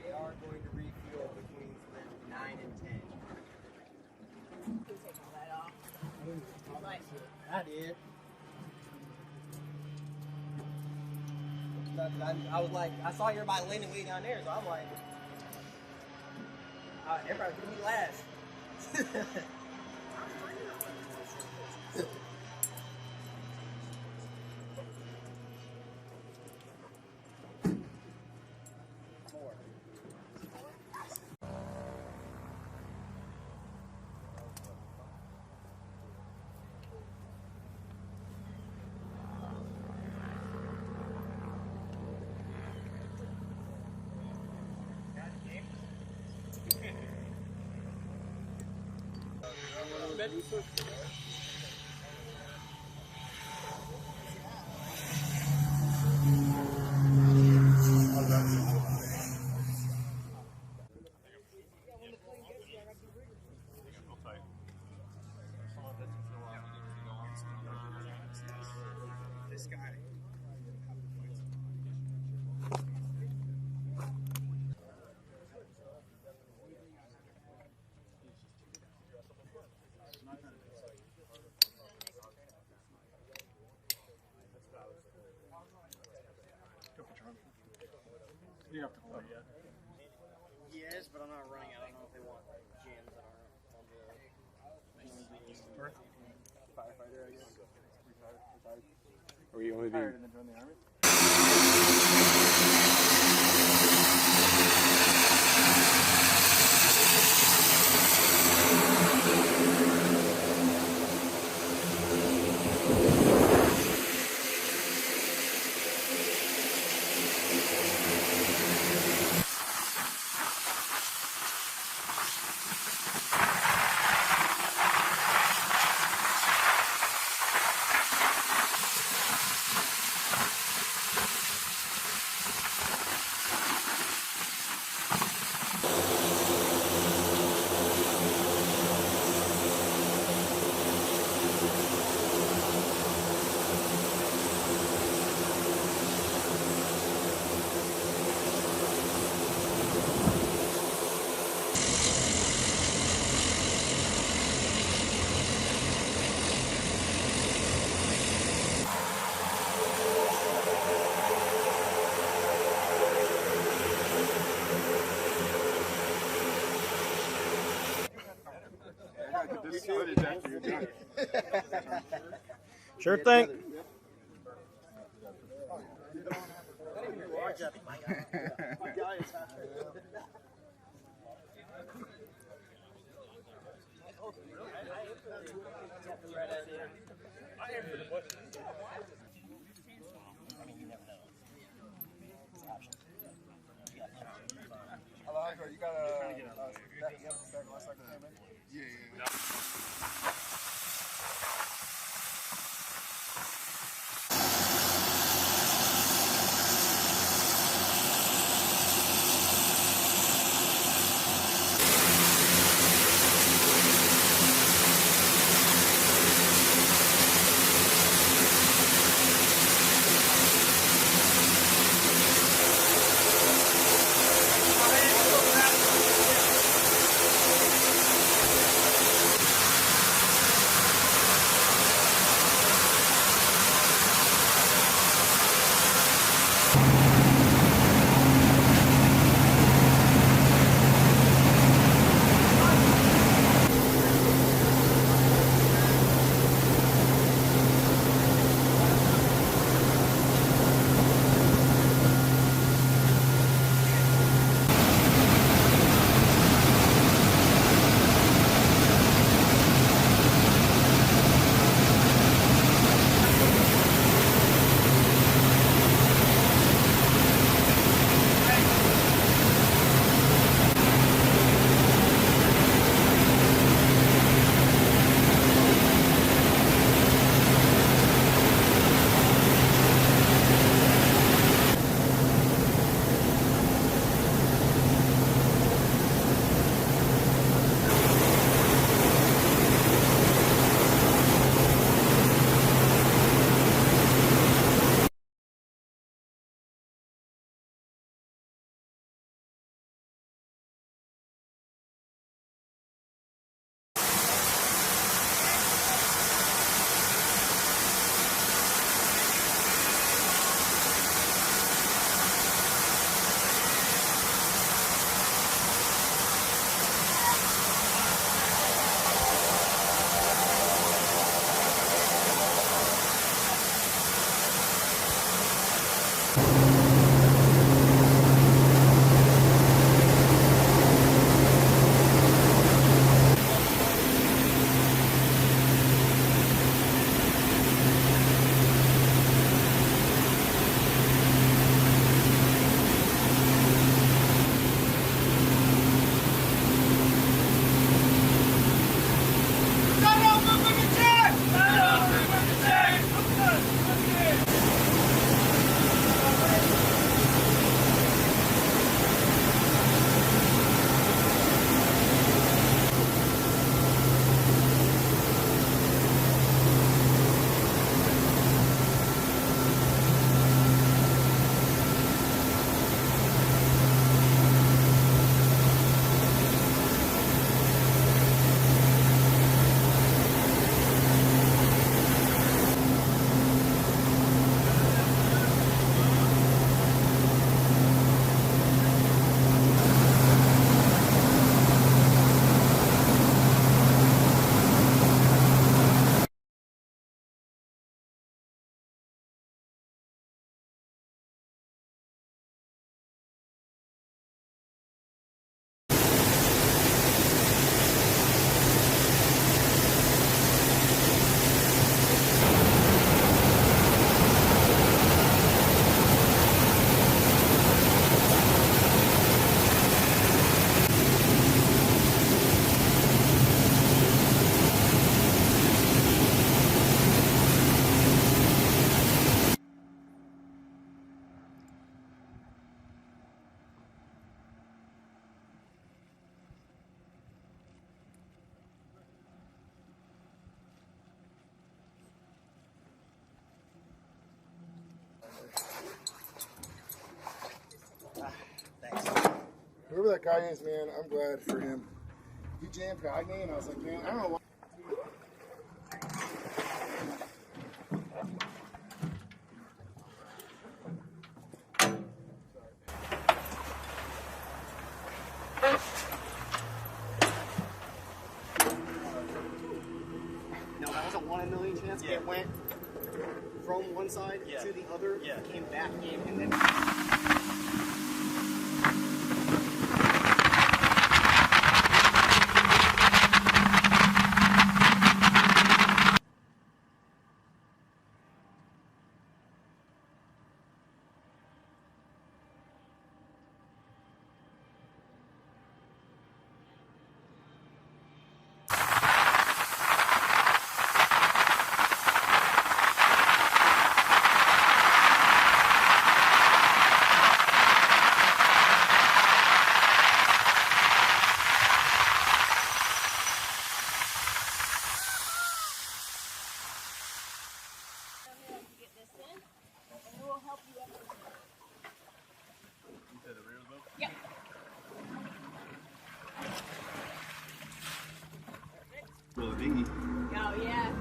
They are going to refuel between 9 and 10. You take all that off. Like, I did. I was like, I saw everybody leaning way down there, so I'm like, everybody's gonna be last. This guy. You have to play yet. Yes, but I'm not running. I don't know if they want gens that aren't on the firefighter, I guess. Retired. Or you only retired and then join the army? Sure thing. Alejandro, you got yeah. Whoever that guy is, man, I'm glad for him. He jam-packed me, and I was like, man, I don't know why. No, that was a 1 in a million chance. Yeah. It went from one side to the other, came back in, and then. Get this in, and we'll help you up. You said the rear wheel? Yep. Well, the dinghy. Oh, yeah.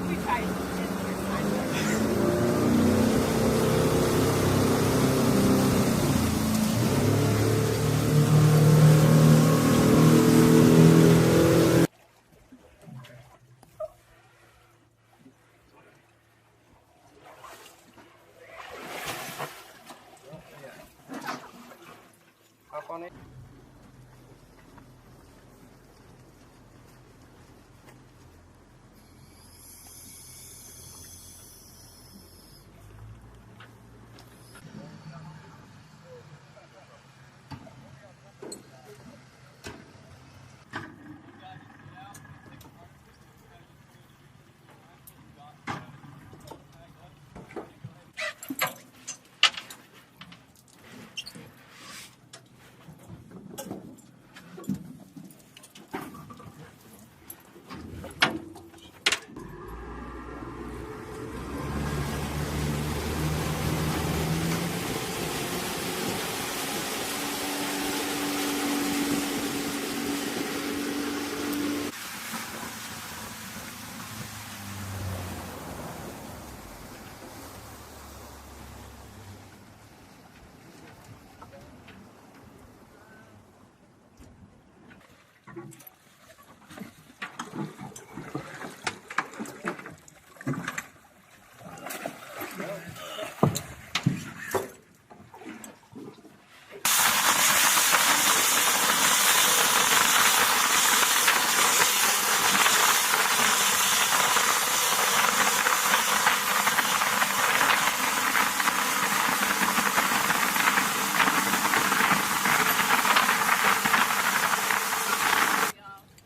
We tried to do this first time. Up on it.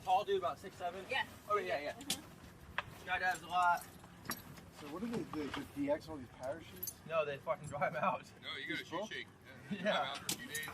Tall dude, about 6'7". Yeah. Oh yeah. Skydivers a lot. So what do they do? Just DX all these parachutes? No, they fucking dry them out. No, you got a shoe shake. Yeah. After a few days.